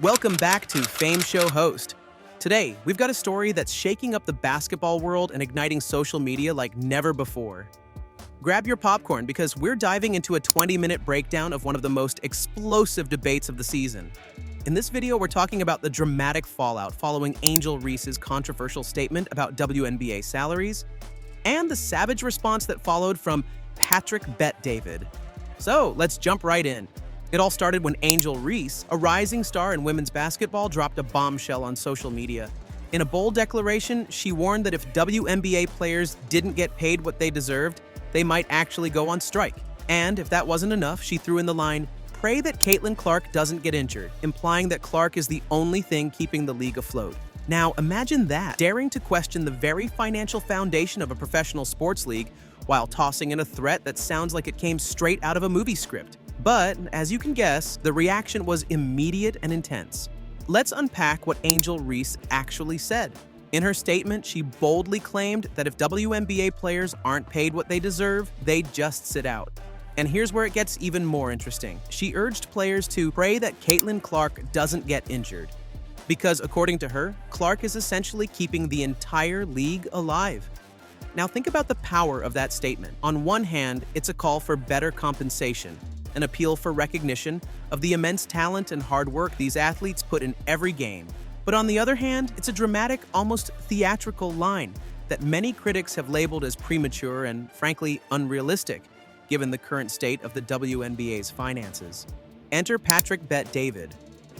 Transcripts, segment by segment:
Welcome back to Fameshow host. Today, we've got a story that's shaking up the basketball world and igniting social media like never before. Grab your popcorn because we're diving into a 20-minute breakdown of one of the most explosive debates of the season. In this video, we're talking about the dramatic fallout following Angel Reese's controversial statement about WNBA salaries and the savage response that followed from Patrick Bet-David. So, let's jump right in. It all started when Angel Reese, a rising star in women's basketball, dropped a bombshell on social media. In a bold declaration, she warned that if WNBA players didn't get paid what they deserved, they might actually go on strike. And if that wasn't enough, she threw in the line, "Pray that Caitlyn Clark doesn't get injured," implying that Clark is the only thing keeping the league afloat. Now, imagine that, daring to question the very financial foundation of a professional sports league while tossing in a threat that sounds like it came straight out of a movie script. But, as you can guess, the reaction was immediate and intense. Let's unpack what Angel Reese actually said. In her statement, she boldly claimed that if WNBA players aren't paid what they deserve, they just sit out. And here's where it gets even more interesting. She urged players to pray that Caitlyn Clark doesn't get injured. Because, according to her, Clark is essentially keeping the entire league alive. Now think about the power of that statement. On one hand, it's a call for better compensation, an appeal for recognition of the immense talent and hard work these athletes put in every game. But on the other hand, it's a dramatic, almost theatrical line that many critics have labeled as premature and, frankly, unrealistic, given the current state of the WNBA's finances. Enter Patrick Bet-David,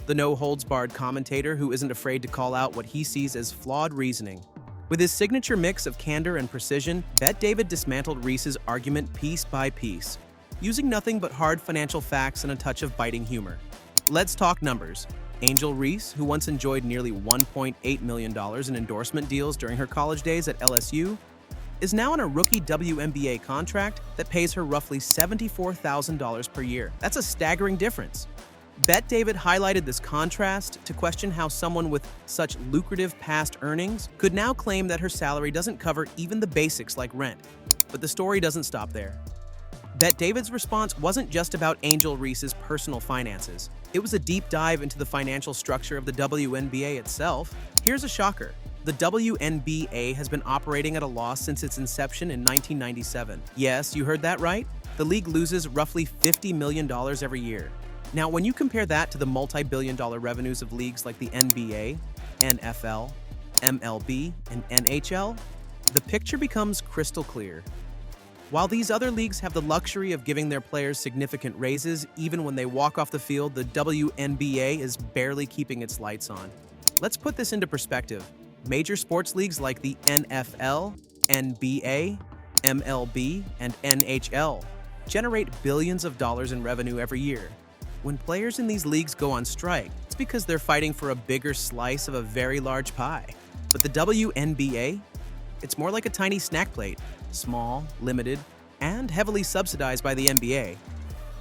the no-holds-barred commentator who isn't afraid to call out what he sees as flawed reasoning. With his signature mix of candor and precision, Bet-David dismantled Reese's argument piece by piece, using nothing but hard financial facts and a touch of biting humor. Let's talk numbers. Angel Reese, who once enjoyed nearly $1.8 million in endorsement deals during her college days at LSU, is now on a rookie WNBA contract that pays her roughly $74,000 per year. That's a staggering difference. Bet-David highlighted this contrast to question how someone with such lucrative past earnings could now claim that her salary doesn't cover even the basics like rent. But the story doesn't stop there. Bet-David's response wasn't just about Angel Reese's personal finances. It was a deep dive into the financial structure of the WNBA itself. Here's a shocker. The WNBA has been operating at a loss since its inception in 1997. Yes, you heard that right. The league loses roughly $50 million every year. Now, when you compare that to the multi-billion-dollar revenues of leagues like the NBA, NFL, MLB, and NHL, the picture becomes crystal clear. While these other leagues have the luxury of giving their players significant raises even when they walk off the field, the WNBA is barely keeping its lights on. Let's put this into perspective. Major sports leagues like the NFL, NBA, MLB, and NHL generate billions of dollars in revenue every year. When players in these leagues go on strike, it's because they're fighting for a bigger slice of a very large pie. But the WNBA? It's more like a tiny snack plate, small, limited, and heavily subsidized by the NBA.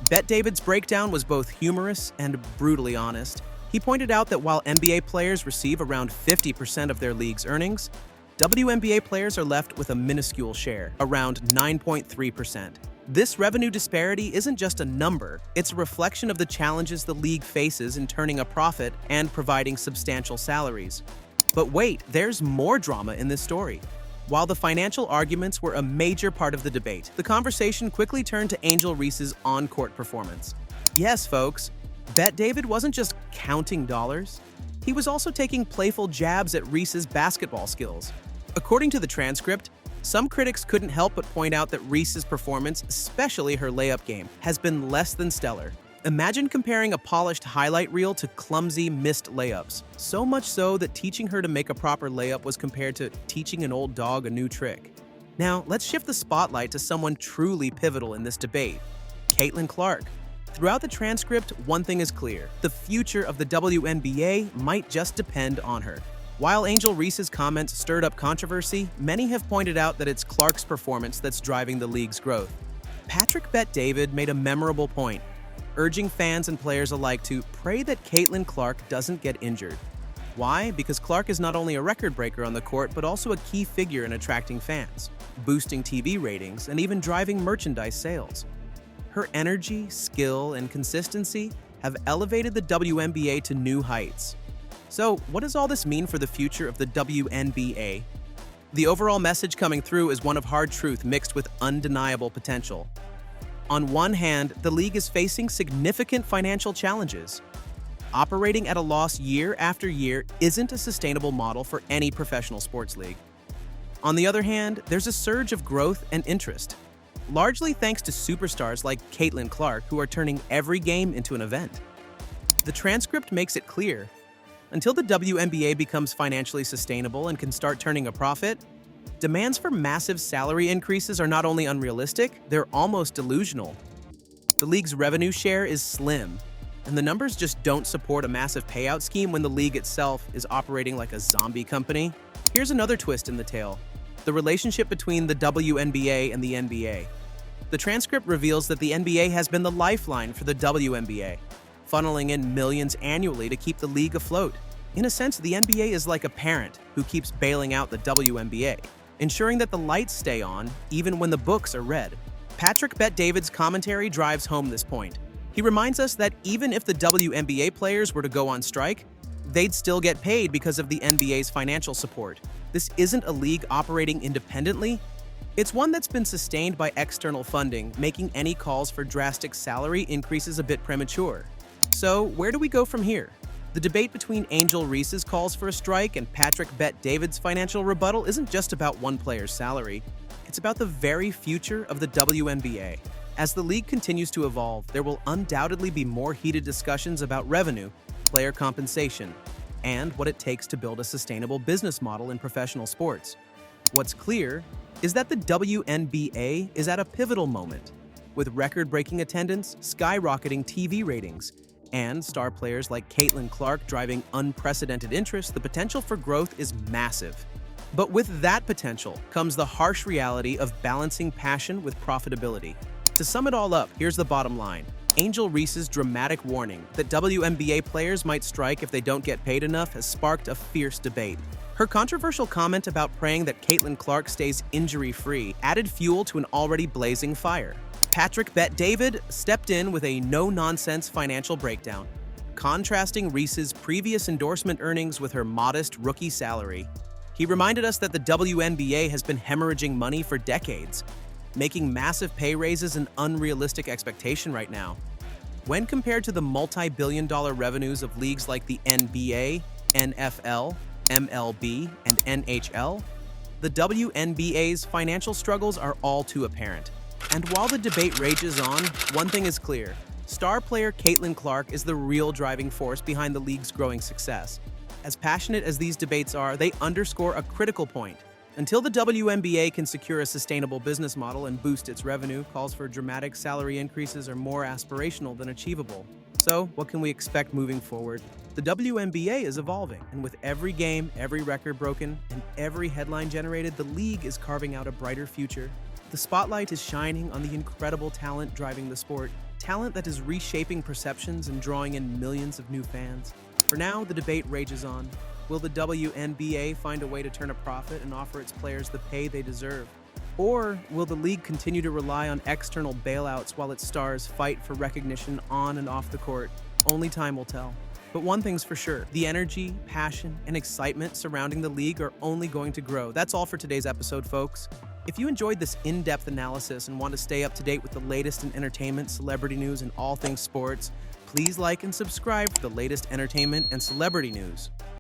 Bet-David's breakdown was both humorous and brutally honest. He pointed out that while NBA players receive around 50% of their league's earnings, WNBA players are left with a minuscule share, around 9.3%. This revenue disparity isn't just a number, it's a reflection of the challenges the league faces in turning a profit and providing substantial salaries. But wait, there's more drama in this story. While the financial arguments were a major part of the debate, the conversation quickly turned to Angel Reese's on-court performance. Yes, folks, Bet-David wasn't just counting dollars. He was also taking playful jabs at Reese's basketball skills. According to the transcript, some critics couldn't help but point out that Reese's performance, especially her layup game, has been less than stellar. Imagine comparing a polished highlight reel to clumsy, missed layups. So much so that teaching her to make a proper layup was compared to teaching an old dog a new trick. Now, let's shift the spotlight to someone truly pivotal in this debate, Caitlyn Clark. Throughout the transcript, one thing is clear. The future of the WNBA might just depend on her. While Angel Reese's comments stirred up controversy, many have pointed out that it's Clark's performance that's driving the league's growth. Patrick Bet-David made a memorable point, urging fans and players alike to pray that Caitlyn Clark doesn't get injured. Why? Because Clark is not only a record breaker on the court, but also a key figure in attracting fans, boosting TV ratings, and even driving merchandise sales. Her energy, skill, and consistency have elevated the WNBA to new heights. So, what does all this mean for the future of the WNBA? The overall message coming through is one of hard truth mixed with undeniable potential. On one hand, the league is facing significant financial challenges. Operating at a loss year after year isn't a sustainable model for any professional sports league. On the other hand, there's a surge of growth and interest, largely thanks to superstars like Caitlyn Clark, who are turning every game into an event. The transcript makes it clear: until the WNBA becomes financially sustainable and can start turning a profit, demands for massive salary increases are not only unrealistic, they're almost delusional. The league's revenue share is slim, and the numbers just don't support a massive payout scheme when the league itself is operating like a zombie company. Here's another twist in the tale: the relationship between the WNBA and the NBA. The transcript reveals that the NBA has been the lifeline for the WNBA, funneling in millions annually to keep the league afloat. In a sense, the NBA is like a parent who keeps bailing out the WNBA, ensuring that the lights stay on even when the books are read. Patrick Bet-David's commentary drives home this point. He reminds us that even if the WNBA players were to go on strike, they'd still get paid because of the NBA's financial support. This isn't a league operating independently. It's one that's been sustained by external funding, making any calls for drastic salary increases a bit premature. So, where do we go from here? The debate between Angel Reese's calls for a strike and Patrick Bet-David's financial rebuttal isn't just about one player's salary. It's about the very future of the WNBA. As the league continues to evolve, there will undoubtedly be more heated discussions about revenue, player compensation, and what it takes to build a sustainable business model in professional sports. What's clear is that the WNBA is at a pivotal moment, with record-breaking attendance, skyrocketing TV ratings, and star players like Caitlyn Clark driving unprecedented interest. The potential for growth is massive. But with that potential comes the harsh reality of balancing passion with profitability. To sum it all up, here's the bottom line. Angel Reese's dramatic warning that WNBA players might strike if they don't get paid enough has sparked a fierce debate. Her controversial comment about praying that Caitlyn Clark stays injury-free added fuel to an already blazing fire. Patrick Bet-David stepped in with a no-nonsense financial breakdown, contrasting Reese's previous endorsement earnings with her modest rookie salary. He reminded us that the WNBA has been hemorrhaging money for decades, making massive pay raises an unrealistic expectation right now. When compared to the multi-billion-dollar revenues of leagues like the NBA, NFL, MLB, and NHL, the WNBA's financial struggles are all too apparent. And while the debate rages on, one thing is clear: star player Caitlyn Clark is the real driving force behind the league's growing success. As passionate as these debates are, they underscore a critical point. Until the WNBA can secure a sustainable business model and boost its revenue, calls for dramatic salary increases are more aspirational than achievable. So, what can we expect moving forward? The WNBA is evolving, and with every game, every record broken, and every headline generated, the league is carving out a brighter future. The spotlight is shining on the incredible talent driving the sport, talent that is reshaping perceptions and drawing in millions of new fans. For now, the debate rages on. Will the WNBA find a way to turn a profit and offer its players the pay they deserve? Or will the league continue to rely on external bailouts while its stars fight for recognition on and off the court? Only time will tell. But one thing's for sure: the energy, passion, and excitement surrounding the league are only going to grow. That's all for today's episode, folks. If you enjoyed this in-depth analysis and want to stay up to date with the latest in entertainment, celebrity news, and all things sports, please like and subscribe for the latest entertainment and celebrity news.